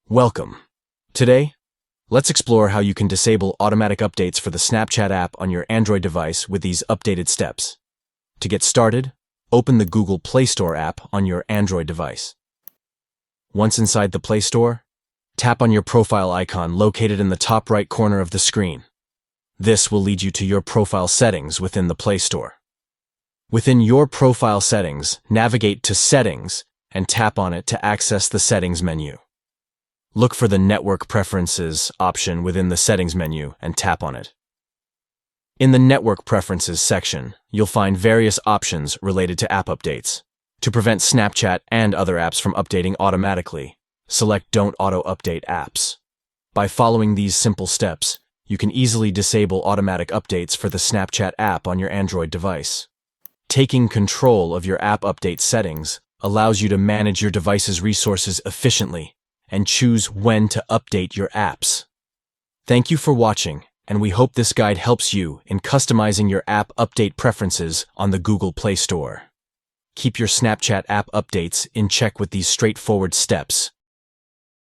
Welcome. Today, let's explore how you can disable automatic updates for the Snapchat app on your Android device with these updated steps. To get started, open the Google Play Store app on your Android device. Once inside the Play Store, tap on your profile icon located in the top right corner of the screen. This will lead you to your profile settings within the Play Store. Within your profile settings, navigate to Settings and tap on it to access the Settings menu. Look for the Network Preferences option within the Settings menu and tap on it. In the Network Preferences section, you'll find various options related to app updates. To prevent Snapchat and other apps from updating automatically, select Don't Auto-Update Apps. By following these simple steps, you can easily disable automatic updates for the Snapchat app on your Android device. Taking control of your app update settings allows you to manage your device's resources efficiently and choose when to update your apps. Thank you for watching, and we hope this guide helps you in customizing your app update preferences on the Google Play Store. Keep your Snapchat app updates in check with these straightforward steps.